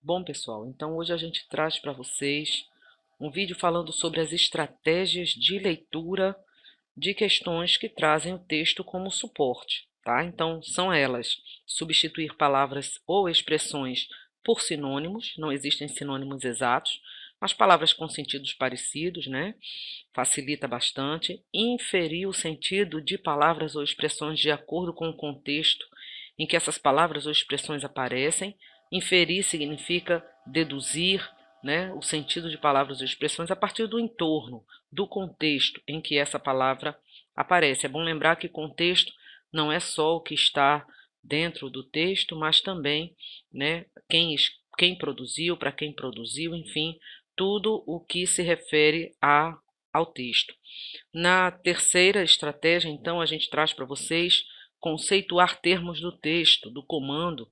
Bom, pessoal, então hoje a gente traz para vocês um vídeo falando sobre as estratégias de leitura de questões que trazem o texto como suporte, tá? Então, são elas: substituir palavras ou expressões por sinônimos, não existem sinônimos exatos, mas palavras com sentidos parecidos, né? Facilita bastante. Inferir o sentido de palavras ou expressões de acordo com o contexto em que essas palavras ou expressões aparecem. Inferir significa deduzir, né, o sentido de palavras ou expressões a partir do entorno, do contexto em que essa palavra aparece. É bom lembrar que contexto não é só o que está dentro do texto, mas também, né, quem produziu, para quem produziu, enfim, tudo o que se refere ao texto. Na terceira estratégia, então, a gente traz para vocês conceituar termos do texto, do comando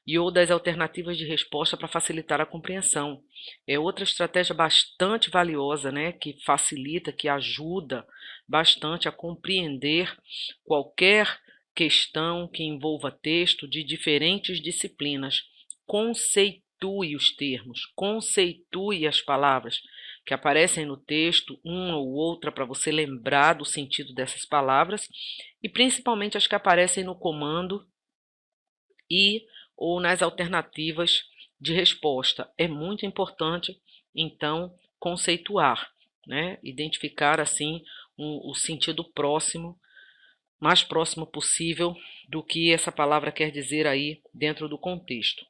e ou das alternativas de resposta para facilitar a compreensão. É outra estratégia bastante valiosa, né, que facilita, que ajuda bastante a compreender qualquer questão que envolva texto de diferentes disciplinas. Conceitue os termos, conceitue as palavras que aparecem no texto, uma ou outra, para você lembrar do sentido dessas palavras, e principalmente as que aparecem no comando e ou nas alternativas de resposta. É muito importante, então, conceituar, né? Identificar assim o sentido próximo, mais próximo possível do que essa palavra quer dizer aí dentro do contexto.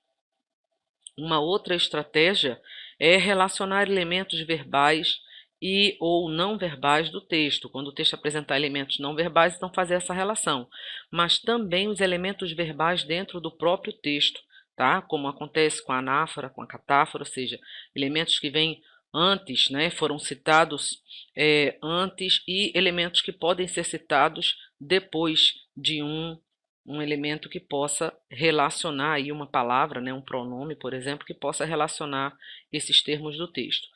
Uma outra estratégia é relacionar elementos verbais e ou não verbais do texto. Quando o texto apresentar elementos não verbais, então fazer essa relação. Mas também os elementos verbais dentro do próprio texto, tá? Como acontece com a anáfora, com a catáfora, ou seja, elementos que vêm antes, né? Foram citados antes, e elementos que podem ser citados depois de um elemento que possa relacionar aí uma palavra, né, um pronome, por exemplo, que possa relacionar esses termos do texto.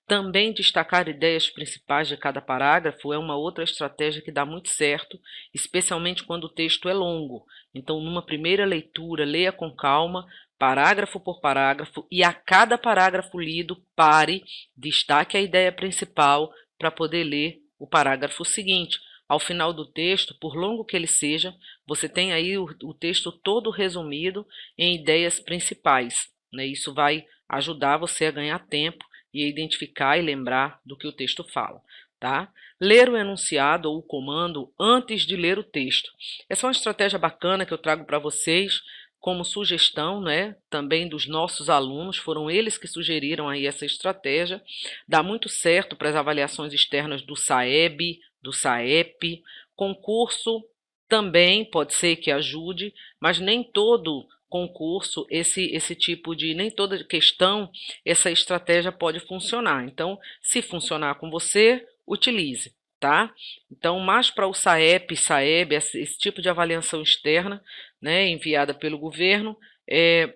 Também destacar ideias principais de cada parágrafo é uma outra estratégia que dá muito certo, especialmente quando o texto é longo. Então, numa primeira leitura, leia com calma, parágrafo por parágrafo, e a cada parágrafo lido, pare, destaque a ideia principal para poder ler o parágrafo seguinte. Ao final do texto, por longo que ele seja, você tem aí o texto todo resumido em ideias principais, né? Isso vai ajudar você a ganhar tempo e a identificar e lembrar do que o texto fala, tá? Ler o enunciado ou o comando antes de ler o texto. Essa é uma estratégia bacana que eu trago para vocês como sugestão, né? Também dos nossos alunos, foram eles que sugeriram aí essa estratégia. Dá muito certo para as avaliações externas do SAEB, do SAEP. Concurso também pode ser que ajude, mas nem todo concurso, esse tipo de, nem toda questão, essa estratégia pode funcionar. Então, se funcionar com você, utilize, tá? Então, mais para o SAEP, SAEB, esse tipo de avaliação externa, né, enviada pelo governo,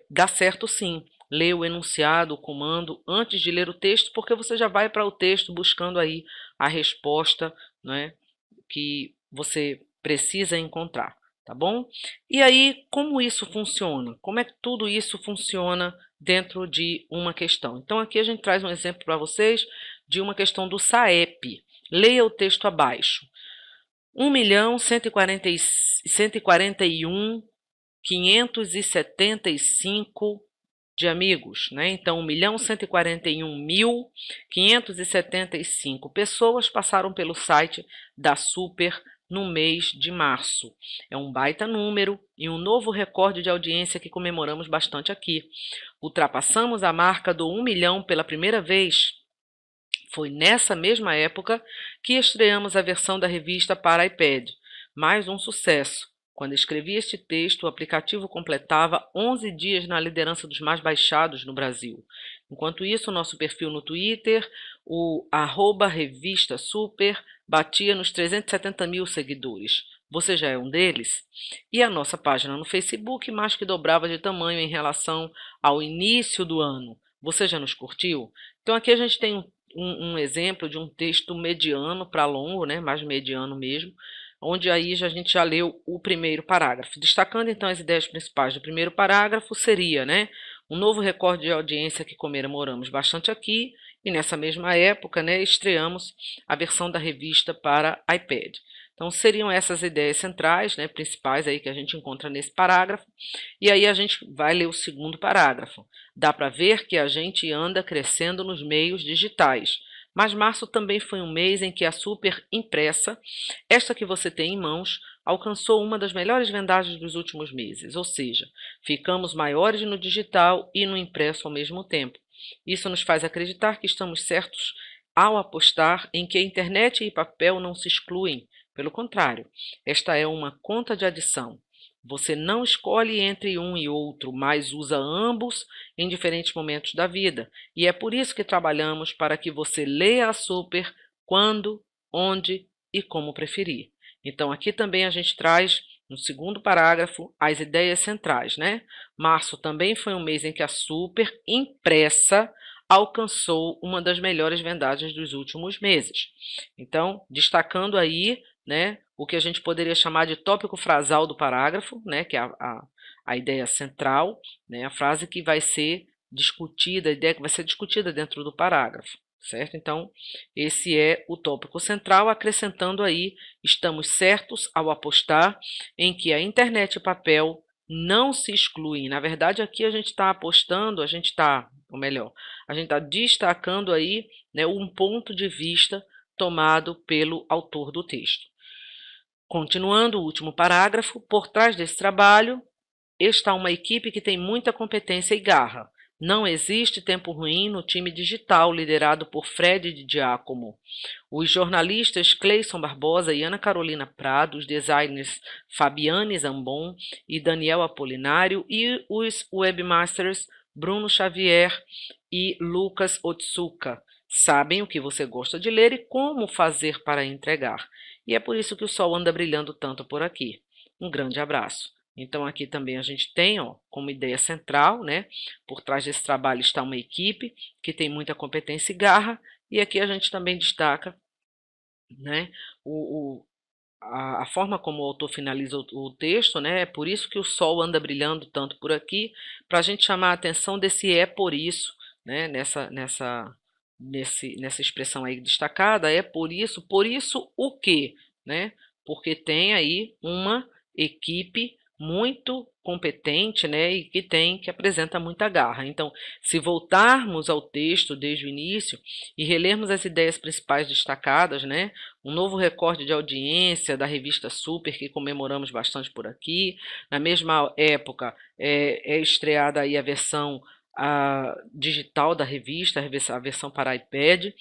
dá certo sim. Ler o enunciado, o comando, antes de ler o texto, porque você já vai para o texto buscando aí a resposta, né, que você precisa encontrar, tá bom? E aí, como isso funciona? Como é que tudo isso funciona dentro de uma questão? Então, aqui a gente traz um exemplo para vocês de uma questão do SAEP. Leia o texto abaixo. 1.141.575 de amigos, né? Então, 1.141.575 pessoas passaram pelo site da Super no mês de março. É um baita número e um novo recorde de audiência que comemoramos bastante aqui. Ultrapassamos a marca do 1 milhão pela primeira vez. Foi nessa mesma época que estreamos a versão da revista para iPad. Mais um sucesso. Quando escrevi este texto, o aplicativo completava 11 dias na liderança dos mais baixados no Brasil. Enquanto isso, nosso perfil no Twitter, o @revista super, batia nos 370 mil seguidores. Você já é um deles? E a nossa página no Facebook mais que dobrava de tamanho em relação ao início do ano. Você já nos curtiu? Então aqui a gente tem um exemplo de um texto mediano para longo, né, mais mediano mesmo, onde aí a gente já leu o primeiro parágrafo. Destacando então as ideias principais do primeiro parágrafo, seria, né, um novo recorde de audiência que comemoramos bastante aqui, e nessa mesma época, né, estreamos a versão da revista para iPad. Então, seriam essas ideias centrais, né, principais aí que a gente encontra nesse parágrafo. E aí a gente vai ler o segundo parágrafo. Dá para ver que a gente anda crescendo nos meios digitais. Mas março também foi um mês em que a super impressa, esta que você tem em mãos, alcançou uma das melhores vendagens dos últimos meses, ou seja, ficamos maiores no digital e no impresso ao mesmo tempo. Isso nos faz acreditar que estamos certos ao apostar em que a internet e papel não se excluem. Pelo contrário, esta é uma conta de adição. Você não escolhe entre um e outro, mas usa ambos em diferentes momentos da vida. E é por isso que trabalhamos para que você leia a super quando, onde e como preferir. Então, aqui também a gente traz, no segundo parágrafo, as ideias centrais, né? Março também foi um mês em que a super impressa alcançou uma das melhores vendagens dos últimos meses. Então, destacando aí, né, o que a gente poderia chamar de tópico frasal do parágrafo, né, que é a ideia central, né, a frase que vai ser discutida, a ideia que vai ser discutida dentro do parágrafo, certo? Então, esse é o tópico central, acrescentando aí, estamos certos ao apostar em que a internet e papel não se excluem. Na verdade, aqui a gente está apostando, ou melhor, a gente está destacando aí, né, um ponto de vista tomado pelo autor do texto. Continuando o último parágrafo, por trás desse trabalho está uma equipe que tem muita competência e garra. Não existe tempo ruim no time digital liderado por Fred Di Giacomo. Os jornalistas Cleison Barbosa e Ana Carolina Prado, os designers Fabiane Zambon e Daniel Apolinário e os webmasters Bruno Xavier e Lucas Otsuka sabem o que você gosta de ler e como fazer para entregar. E é por isso que o sol anda brilhando tanto por aqui. Um grande abraço. Então aqui também a gente tem, ó, como ideia central, né? Por trás desse trabalho está uma equipe que tem muita competência e garra, e aqui a gente também destaca, né, a forma como o autor finaliza o texto, né? É por isso que o sol anda brilhando tanto por aqui, para a gente chamar a atenção desse é por isso, né? Nessa expressão aí destacada, é por isso o quê, né? Porque tem aí uma equipe muito competente, né, e que apresenta muita garra. Então, se voltarmos ao texto desde o início e relermos as ideias principais destacadas, né, um novo recorde de audiência da revista Super, que comemoramos bastante por aqui. Na mesma época, é estreada aí a versão digital da revista, a versão para iPad,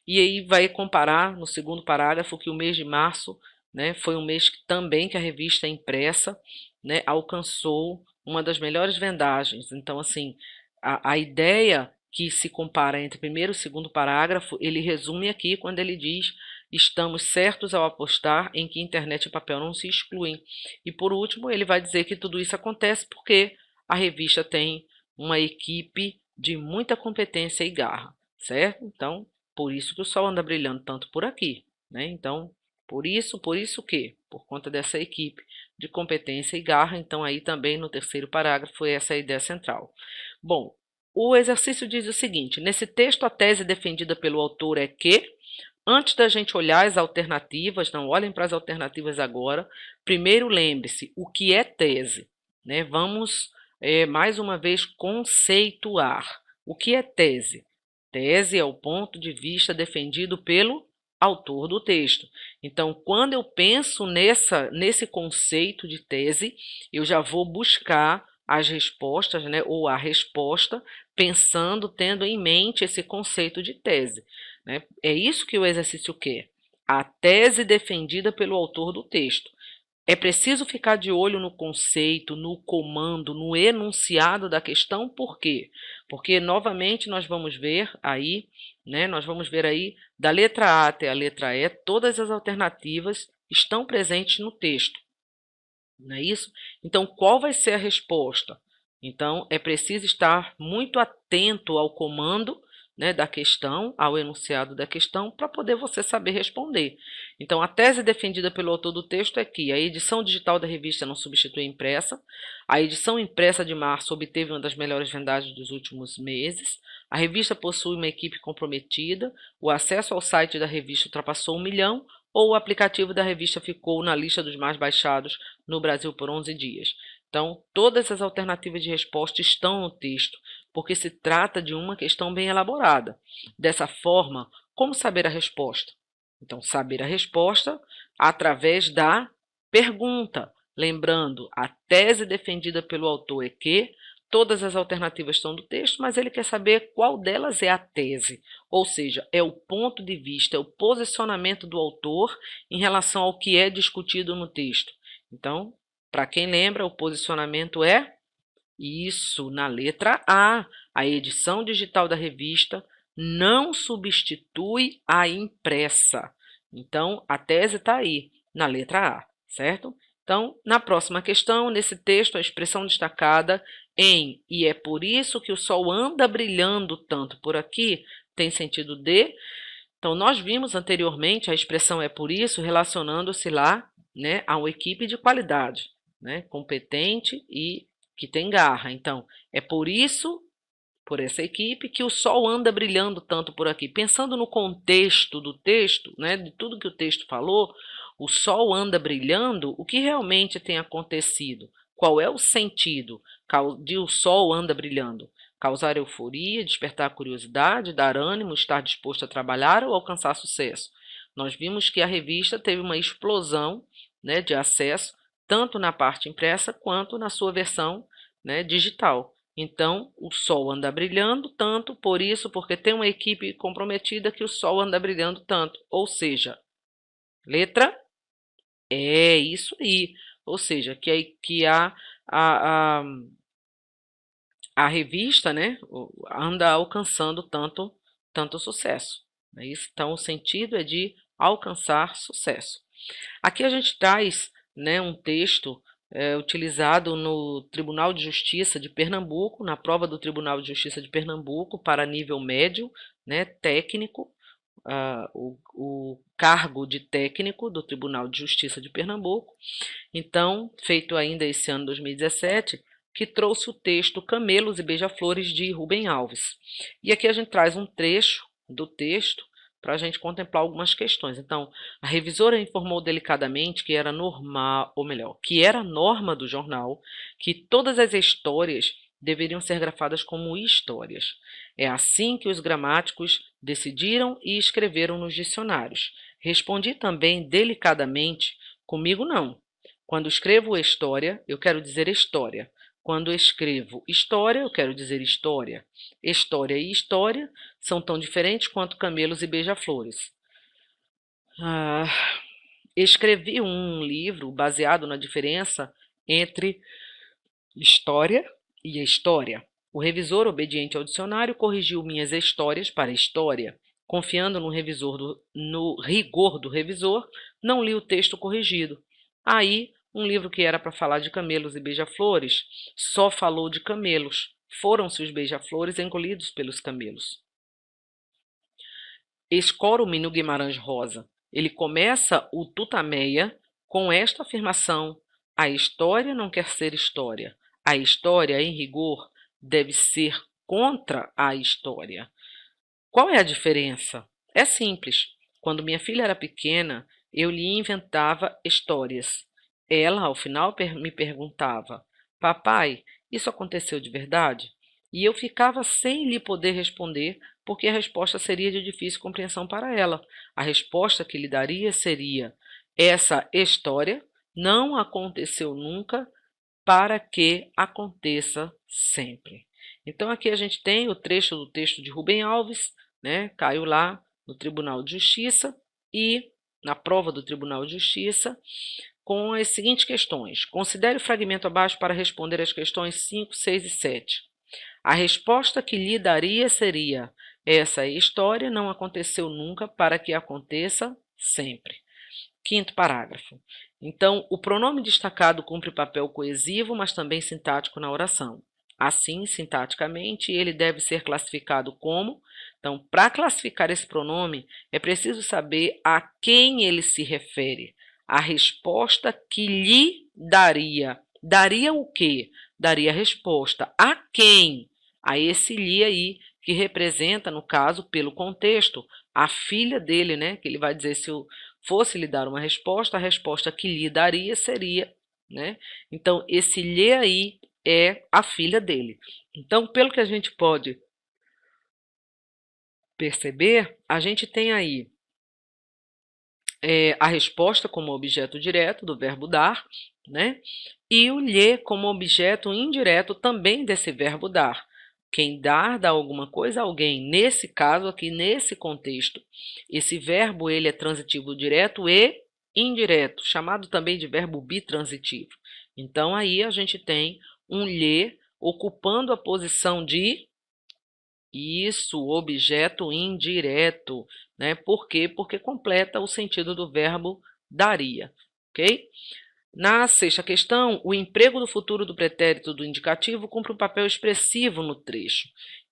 e aí vai comparar no segundo parágrafo que o mês de março, né, foi um mês também que a revista impressa, né, alcançou uma das melhores vendagens. Então, assim, a ideia que se compara entre o primeiro e o segundo parágrafo, ele resume aqui quando ele diz: estamos certos ao apostar em que internet e papel não se excluem. E por último, ele vai dizer que tudo isso acontece porque a revista tem uma equipe de muita competência e garra, certo? Então, por isso que o sol anda brilhando tanto por aqui, né? Então, por isso que, por conta dessa equipe de competência e garra, então aí também no terceiro parágrafo essa é a ideia central. Bom, o exercício diz o seguinte: nesse texto a tese defendida pelo autor é que, antes da gente olhar as alternativas, não olhem para as alternativas agora, primeiro lembre-se o que é tese, né? Vamos mais uma vez conceituar. O que é tese? Tese é o ponto de vista defendido pelo autor do texto. Então, quando eu penso nesse conceito de tese, eu já vou buscar as respostas, né, ou a resposta, pensando, tendo em mente esse conceito de tese, né? É isso que o exercício quer. A tese defendida pelo autor do texto. É preciso ficar de olho no conceito, no comando, no enunciado da questão, por quê? Porque novamente nós vamos ver aí, né, nós vamos ver aí da letra A até a letra E, todas as alternativas estão presentes no texto. Não é isso? Então, qual vai ser a resposta? Então, é preciso estar muito atento ao comando, né, da questão, ao enunciado da questão, para poder você saber responder. Então, a tese defendida pelo autor do texto é que a edição digital da revista não substitui a impressa, a edição impressa de março obteve uma das melhores vendagens dos últimos meses, a revista possui uma equipe comprometida, o acesso ao site da revista ultrapassou 1 milhão, ou o aplicativo da revista ficou na lista dos mais baixados no Brasil por 11 dias. Então, todas as alternativas de resposta estão no texto, porque se trata de uma questão bem elaborada. Dessa forma, como saber a resposta? Então, saber a resposta através da pergunta. Lembrando, a tese defendida pelo autor é que todas as alternativas estão no texto, mas ele quer saber qual delas é a tese, ou seja, é o ponto de vista, é o posicionamento do autor em relação ao que é discutido no texto. Então, para quem lembra, o posicionamento é isso, na letra A. A edição digital da revista não substitui a impressa. Então, a tese está aí, na letra A, certo? Então, na próxima questão, nesse texto, a expressão destacada em "e é por isso que o sol anda brilhando tanto por aqui" tem sentido de. Então, nós vimos anteriormente a expressão "é por isso" relacionando-se lá, né, a uma equipe de qualidade, né, competente e que tem garra. Então, é por isso, por essa equipe, que o sol anda brilhando tanto por aqui. Pensando no contexto do texto, né, de tudo que o texto falou, o sol anda brilhando, o que realmente tem acontecido? Qual é o sentido de o sol anda brilhando? Causar euforia, despertar curiosidade, dar ânimo, estar disposto a trabalhar ou alcançar sucesso? Nós vimos que a revista teve uma explosão, né, de acesso, tanto na parte impressa quanto na sua versão, né, digital. Então, o sol anda brilhando tanto, por isso, porque tem uma equipe comprometida que o sol anda brilhando tanto. Ou seja, letra é isso aí. Ou seja, que a, a, a revista, né, anda alcançando tanto sucesso. É isso? Então, o sentido é de alcançar sucesso. Aqui a gente traz, né, um texto utilizado no Tribunal de Justiça de Pernambuco, na prova do Tribunal de Justiça de Pernambuco para nível médio, né, técnico, o cargo de técnico do Tribunal de Justiça de Pernambuco. Então, feito ainda esse ano 2017, que trouxe o texto Camelos e Beija-Flores de Rubem Alves. E aqui a gente traz um trecho do texto para a gente contemplar algumas questões. Então, a revisora informou delicadamente que era normal, ou melhor, que era norma do jornal que todas as histórias deveriam ser grafadas como histórias. É assim que os gramáticos decidiram e escreveram nos dicionários. Respondi também delicadamente: comigo não. Quando escrevo história, eu quero dizer história. Quando escrevo história, eu quero dizer história. História e história são tão diferentes quanto camelos e beija-flores. Escrevi um livro baseado na diferença entre história e história. O revisor, obediente ao dicionário, corrigiu minhas histórias para história. Confiando no rigor do revisor, não li o texto corrigido. Aí, um livro que era para falar de camelos e beija-flores só falou de camelos. Foram-se os beija-flores engolidos pelos camelos. Escoro-me no Guimarães Rosa. Ele começa o Tutameia com esta afirmação: a história não quer ser história. A história, em rigor, deve ser contra a história. Qual é a diferença? É simples. Quando minha filha era pequena, eu lhe inventava histórias. Ela, ao final, me perguntava: papai, isso aconteceu de verdade? E eu ficava sem lhe poder responder, porque a resposta seria de difícil compreensão para ela. A resposta que lhe daria seria: essa história não aconteceu nunca, para que aconteça sempre. Então, aqui a gente tem o trecho do texto de Rubem Alves, né? Caiu lá no Tribunal de Justiça e na prova do Tribunal de Justiça, com as seguintes questões. Considere o fragmento abaixo para responder as questões 5, 6 e 7. A resposta que lhe daria seria: essa história não aconteceu nunca, para que aconteça sempre. Quinto parágrafo. Então, o pronome destacado cumpre papel coesivo, mas também sintático na oração. assim, sintaticamente, ele deve ser classificado como. Então, para classificar esse pronome, é preciso saber a quem ele se refere. A resposta que lhe daria. Daria o quê? Daria a resposta a quem? A esse lhe aí, que representa, no caso, pelo contexto, a filha dele, né? Que ele vai dizer, se eu fosse lhe dar uma resposta, a resposta que lhe daria seria, né? Então, esse lhe aí é a filha dele. Então, pelo que a gente pode perceber, a gente tem aí a resposta como objeto direto do verbo dar, né? E o lhe como objeto indireto também desse verbo dar. Quem dá alguma coisa a alguém. Nesse caso aqui, nesse contexto, esse verbo ele é transitivo direto e indireto, chamado também de verbo bitransitivo. Então, aí a gente tem um lhe ocupando a posição de isso, objeto indireto, né? Por quê? Porque completa o sentido do verbo daria, ok? Na sexta questão, o emprego do futuro do pretérito do indicativo cumpre um papel expressivo no trecho.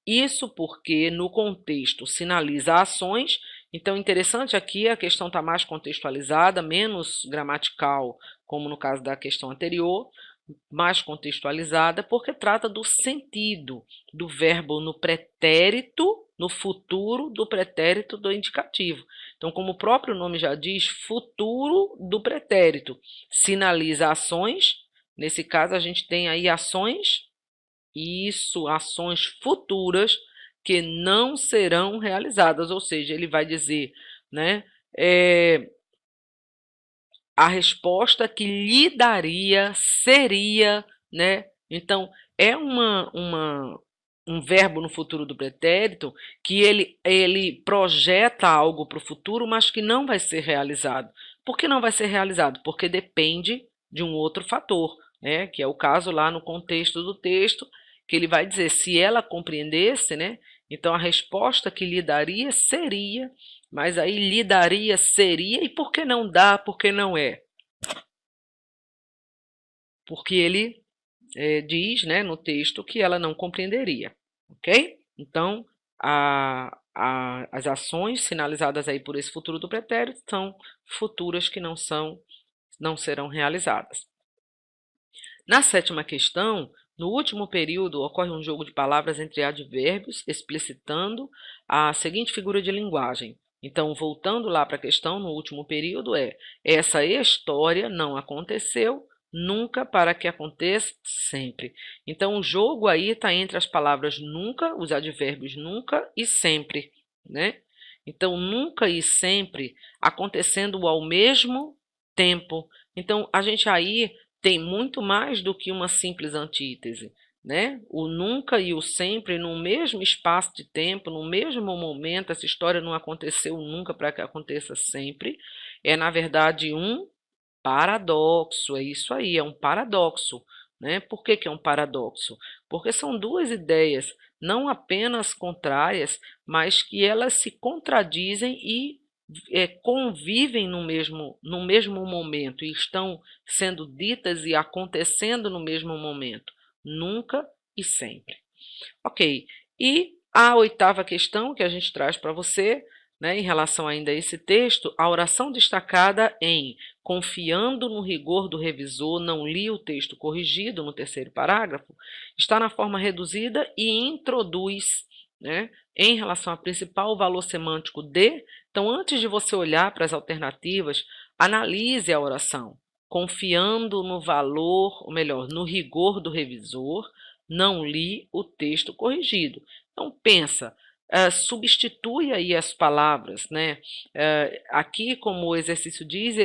Isso porque, no contexto, sinaliza ações. Então, interessante aqui, a questão está mais contextualizada, menos gramatical, como no caso da questão anterior, mais contextualizada, porque trata do sentido do verbo no pretérito, no futuro do pretérito do indicativo. Então, como o próprio nome já diz, futuro do pretérito sinaliza ações. Nesse caso, a gente tem aí ações, isso, ações futuras que não serão realizadas, ou seja, ele vai dizer, né, a resposta que lhe daria seria, né? Então, é um verbo no futuro do pretérito que ele projeta algo para o futuro, mas que não vai ser realizado. Por que não vai ser realizado? Porque depende de um outro fator, né? Que é o caso lá no contexto do texto, que ele vai dizer, se ela compreendesse, né? Então, a resposta que lhe daria seria, mas aí lhe daria seria, e por que não dá, por que não é? Porque ele diz, né, no texto que ela não compreenderia, ok? Então, as ações sinalizadas aí por esse futuro do pretérito são futuras que não serão realizadas. Na sétima questão, no último período, ocorre um jogo de palavras entre advérbios, explicitando a seguinte figura de linguagem. Então, voltando lá para a questão, no último período, essa história não aconteceu nunca para que aconteça sempre. Então, o jogo aí está entre as palavras nunca, os advérbios nunca e sempre, né? Então, nunca e sempre acontecendo ao mesmo tempo. Então, a gente aí tem muito mais do que uma simples antítese, né? O nunca e o sempre no mesmo espaço de tempo, no mesmo momento, essa história não aconteceu nunca para que aconteça sempre, é na verdade um paradoxo, é isso aí, é um paradoxo, né? Por que que é um paradoxo? Porque são duas ideias não apenas contrárias, mas que elas se contradizem e convivem no mesmo momento e estão sendo ditas e acontecendo no mesmo momento, nunca e sempre. Ok, e a oitava questão que a gente traz para você, né, em relação ainda a esse texto, a oração destacada em confiando no rigor do revisor, não li o texto corrigido no terceiro parágrafo, está na forma reduzida e introduz, né, em relação ao principal valor semântico de. Então, antes de você olhar para as alternativas, analise a oração, confiando no valor, ou melhor, no rigor do revisor, não li o texto corrigido. Então, pensa, substitui aí as palavras, né? Aqui, como o exercício diz,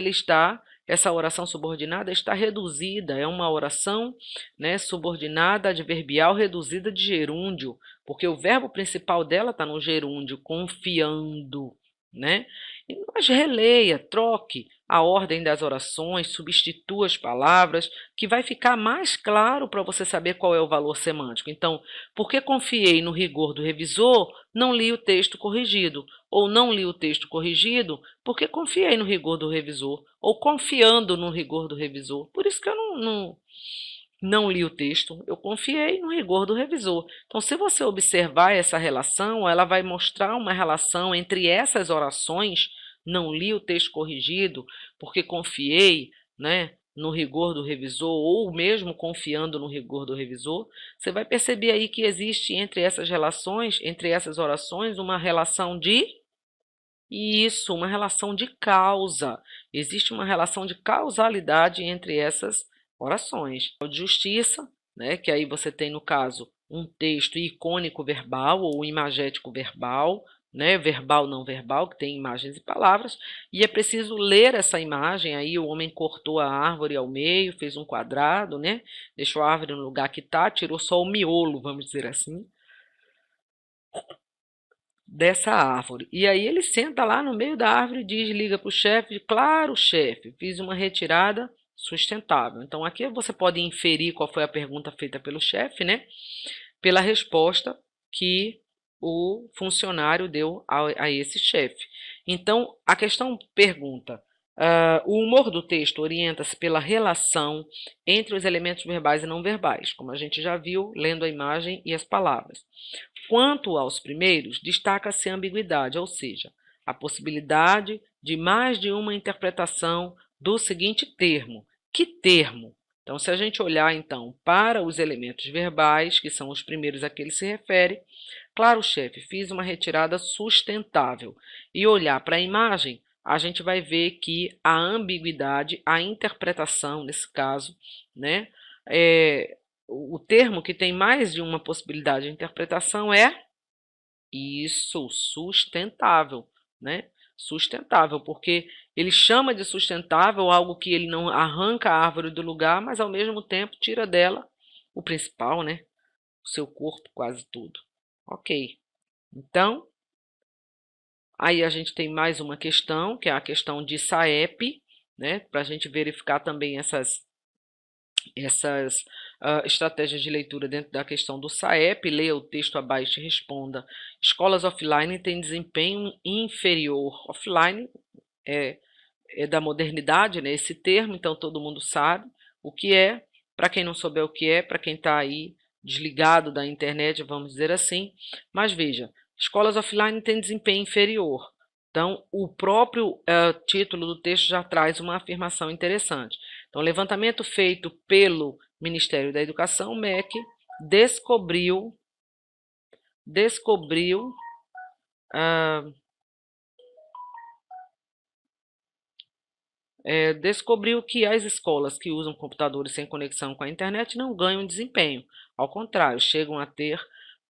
essa oração subordinada está reduzida, é uma oração, né, subordinada adverbial reduzida de gerúndio, porque o verbo principal dela está no gerúndio, confiando, né? Mas releia, troque a ordem das orações, substitua as palavras, que vai ficar mais claro para você saber qual é o valor semântico. Então, porque confiei no rigor do revisor, não li o texto corrigido. Ou não li o texto corrigido porque confiei no rigor do revisor. Ou confiando no rigor do revisor. Por isso que eu não li o texto, eu confiei no rigor do revisor. Então, se você observar essa relação, ela vai mostrar uma relação entre essas orações, não li o texto corrigido, porque confiei, né, no rigor do revisor, ou mesmo confiando no rigor do revisor, você vai perceber aí que existe entre essas relações, entre essas orações, uma relação de isso, uma relação de causa. Existe uma relação de causalidade entre essas orações. De justiça, né, que aí você tem, no caso, um texto icônico verbal ou imagético verbal, né, verbal não verbal, que tem imagens e palavras, e é preciso ler essa imagem. Aí o homem cortou a árvore ao meio, fez um quadrado, né, deixou a árvore no lugar que está, tirou só o miolo, vamos dizer assim, dessa árvore. E aí ele senta lá no meio da árvore e diz, liga para o chefe, claro, chefe, fiz uma retirada sustentável. Então aqui você pode inferir qual foi a pergunta feita pelo chefe, né? Pela resposta que o funcionário deu a esse chefe. Então a questão pergunta: o humor do texto orienta-se pela relação entre os elementos verbais e não verbais, como a gente já viu lendo a imagem e as palavras. Quanto aos primeiros, destaca-se a ambiguidade, ou seja, a possibilidade de mais de uma interpretação do seguinte termo. Que termo? Então, se a gente olhar então para os elementos verbais, que são os primeiros a que ele se refere, claro, chefe, fiz uma retirada sustentável. E olhar para a imagem, a gente vai ver que a ambiguidade, a interpretação, nesse caso, né, o termo que tem mais de uma possibilidade de interpretação é isso, sustentável, né? Sustentável, porque ele chama de sustentável algo que ele não arranca a árvore do lugar, mas ao mesmo tempo tira dela o principal, né? O seu corpo, quase tudo. Ok. Então, aí a gente tem mais uma questão, que é a questão de SAEP, né? Para a gente verificar também essas estratégias de leitura dentro da questão do SAEP. Leia o texto abaixo e responda. Escolas offline têm desempenho inferior. Offline é, é da modernidade, né, esse termo, então todo mundo sabe o que é. Para quem não souber o que é, para quem está aí desligado da internet, vamos dizer assim. Mas veja, escolas offline têm desempenho inferior. Então, o próprio título do texto já traz uma afirmação interessante. Então, levantamento feito pelo Ministério da Educação, o MEC, descobriu ah, descobriu que as escolas que usam computadores sem conexão com a internet não ganham desempenho. Ao contrário, chegam a ter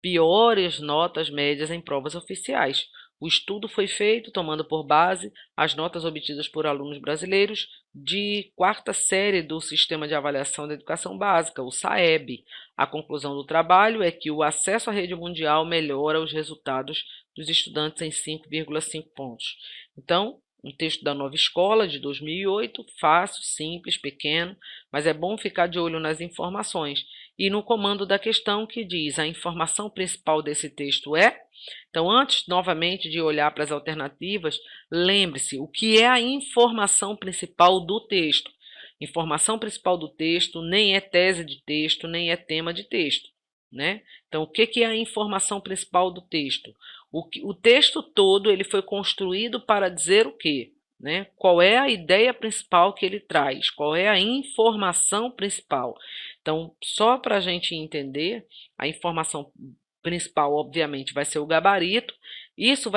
piores notas médias em provas oficiais. O estudo foi feito tomando por base as notas obtidas por alunos brasileiros de quarta série do Sistema de Avaliação da Educação Básica, o SAEB. A conclusão do trabalho é que o acesso à rede mundial melhora os resultados dos estudantes em 5,5 pontos. Então, um texto da Nova Escola, de 2008, fácil, simples, pequeno, mas é bom ficar de olho nas informações. E no comando da questão que diz a informação principal desse texto é. Então, antes novamente de olhar para as alternativas, lembre-se o que é a informação principal do texto. Informação principal do texto nem é tese de texto, nem é tema de texto, né? Então, o que é a informação principal do texto? O texto todo ele foi construído para dizer o quê? Né? Qual é a ideia principal que ele traz? Qual é a informação principal? Então, só para a gente entender, a informação principal, obviamente, vai ser o gabarito. Isso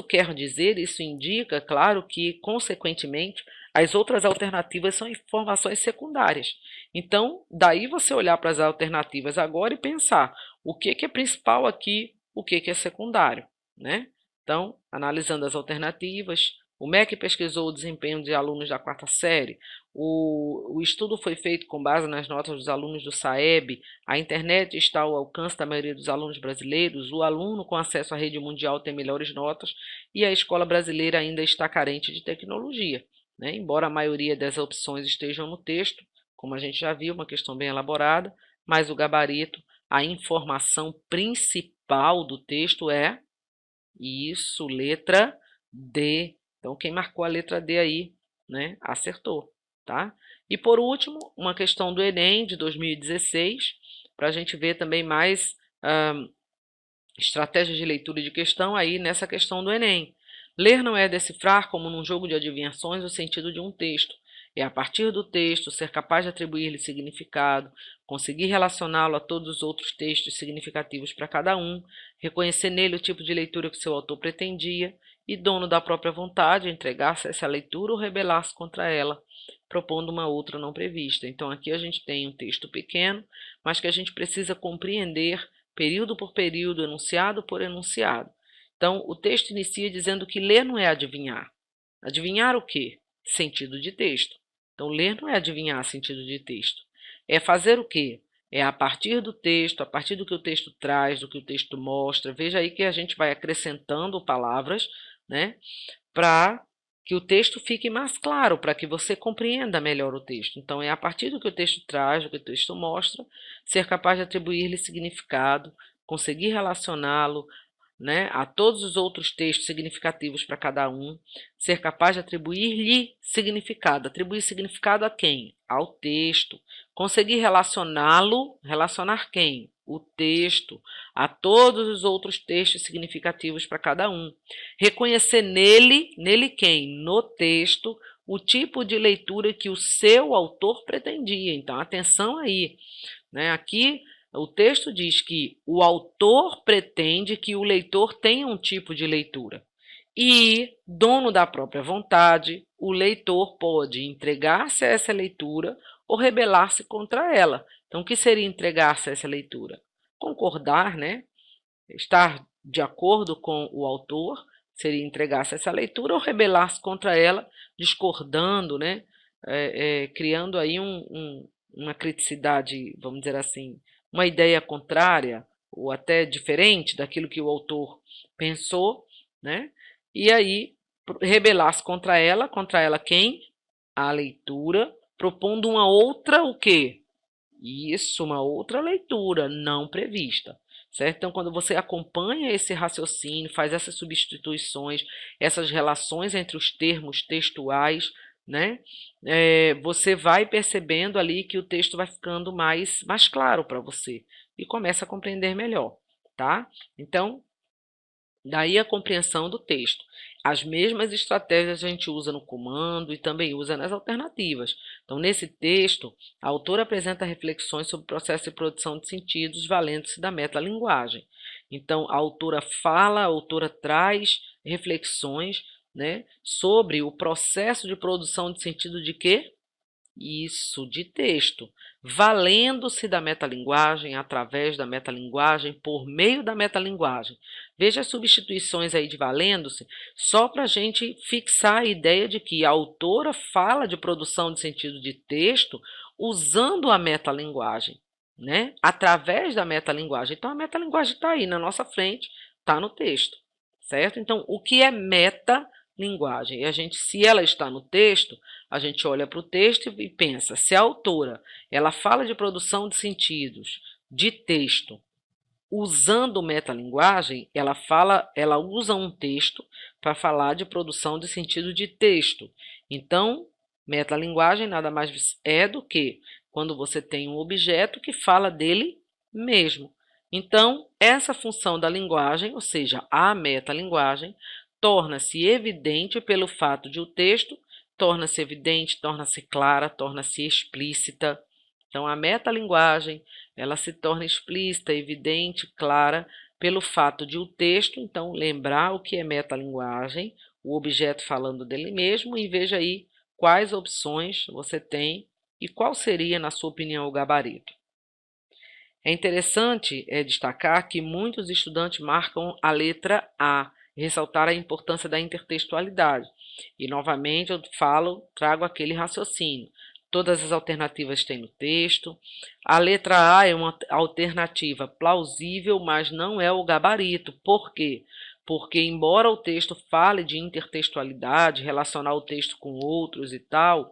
quer dizer, isso indica, claro, que, consequentemente, as outras alternativas são informações secundárias. Então, daí você olhar para as alternativas agora e pensar o que é principal aqui, o que é secundário, né? Então, analisando as alternativas, o MEC pesquisou o desempenho de alunos da quarta série, o estudo foi feito com base nas notas dos alunos do SAEB, a internet está ao alcance da maioria dos alunos brasileiros, o aluno com acesso à rede mundial tem melhores notas e a escola brasileira ainda está carente de tecnologia, né? Embora a maioria das opções estejam no texto, como a gente já viu, uma questão bem elaborada, mas o gabarito, a informação principal do texto é isso, letra D. Então, quem marcou a letra D aí, né, acertou, tá? E por último, uma questão do Enem de 2016, para a gente ver também mais estratégias de leitura de questão aí nessa questão do Enem. Ler não é decifrar, como num jogo de adivinhações, o sentido de um texto. É a partir do texto ser capaz de atribuir-lhe significado, conseguir relacioná-lo a todos os outros textos significativos para cada um, reconhecer nele o tipo de leitura que seu autor pretendia e, dono da própria vontade, entregar-se a essa leitura ou rebelar-se contra ela, propondo uma outra não prevista. Então aqui a gente tem um texto pequeno, mas que a gente precisa compreender período por período, enunciado por enunciado. Então, o texto inicia dizendo que ler não é adivinhar. Adivinhar o quê? Sentido de texto. Então, ler não é adivinhar sentido de texto. É fazer o quê? É a partir do texto, a partir do que o texto traz, do que o texto mostra. Veja aí que a gente vai acrescentando palavras, né, para que o texto fique mais claro, para que você compreenda melhor o texto. Então, é a partir do que o texto traz, do que o texto mostra, ser capaz de atribuir-lhe significado, conseguir relacioná-lo, né, a todos os outros textos significativos para cada um, ser capaz de atribuir-lhe significado. Atribuir significado a quem? Ao texto. Conseguir relacioná-lo, relacionar quem? O texto, a todos os outros textos significativos para cada um. Reconhecer nele quem? No texto, o tipo de leitura que o seu autor pretendia. Então, atenção aí, né? Aqui o texto diz que o autor pretende que o leitor tenha um tipo de leitura. E, dono da própria vontade, o leitor pode entregar-se a essa leitura ou rebelar-se contra ela. Então, o que seria entregar-se a essa leitura? Concordar, né? Estar de acordo com o autor seria entregar-se a essa leitura ou rebelar-se contra ela, discordando, né? Criando aí uma criticidade, vamos dizer assim, uma ideia contrária ou até diferente daquilo que o autor pensou, né? E aí rebelar-se contra ela quem? A leitura, propondo uma outra o quê? Isso, uma outra leitura não prevista. Certo? Então, quando você acompanha esse raciocínio, faz essas substituições, essas relações entre os termos textuais, né? Você vai percebendo ali que o texto vai ficando mais claro para você e começa a compreender melhor, tá? Então, daí a compreensão do texto. As mesmas estratégias a gente usa no comando e também usa nas alternativas. Então, nesse texto, a autora apresenta reflexões sobre o processo de produção de sentidos valendo-se da metalinguagem. Então, a autora fala, a autora traz reflexões, né, sobre o processo de produção de sentido de quê? Isso, de texto, valendo-se da metalinguagem, através da metalinguagem, por meio da metalinguagem. Veja as substituições aí de valendo-se, só para a gente fixar a ideia de que a autora fala de produção de sentido de texto usando a metalinguagem, né? Através da metalinguagem. Então, a metalinguagem está aí na nossa frente, está no texto, certo? Então, o que é metalinguagem? Se ela está no texto, a gente olha para o texto e pensa, se a autora ela fala de produção de sentidos de texto usando metalinguagem, ela usa um texto para falar de produção de sentido de texto. Então, metalinguagem nada mais é do que quando você tem um objeto que fala dele mesmo. Então, essa função da linguagem, ou seja, a metalinguagem, torna-se evidente pelo fato de o texto torna-se evidente, torna-se clara, torna-se explícita. Então, a metalinguagem ela se torna explícita, evidente, clara, pelo fato de o texto, então, lembrar o que é metalinguagem, o objeto falando dele mesmo, e veja aí quais opções você tem e qual seria, na sua opinião, o gabarito. É interessante destacar que muitos estudantes marcam a letra A, ressaltar a importância da intertextualidade. E, novamente, eu trago aquele raciocínio. Todas as alternativas têm no texto. A letra A é uma alternativa plausível, mas não é o gabarito. Por quê? Porque, embora o texto fale de intertextualidade, relacionar o texto com outros e tal,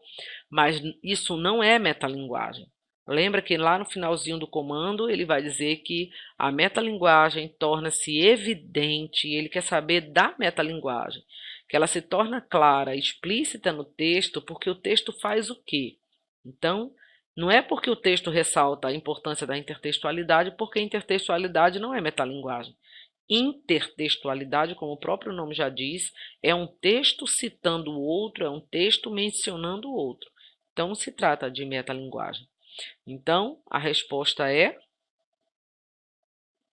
mas isso não é metalinguagem. Lembra que lá no finalzinho do comando ele vai dizer que a metalinguagem torna-se evidente, ele quer saber da metalinguagem, que ela se torna clara, explícita no texto, porque o texto faz o quê? Então, não é porque o texto ressalta a importância da intertextualidade, porque intertextualidade não é metalinguagem. Intertextualidade, como o próprio nome já diz, é um texto citando o outro, é um texto mencionando o outro. Então, não se trata de metalinguagem. Então, a resposta é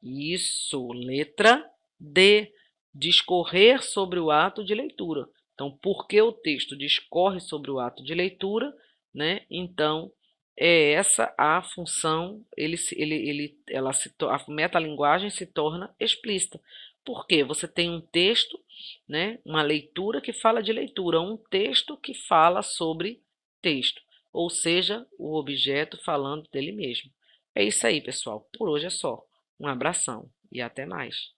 isso, letra D, discorrer sobre o ato de leitura. Então, porque o texto discorre sobre o ato de leitura, né? Então, é essa a função, a metalinguagem se torna explícita. Porque você tem um texto, né? Uma leitura que fala de leitura, um texto que fala sobre texto, ou seja, o objeto falando dele mesmo. É isso aí, pessoal. Por hoje é só. Um abração e até mais.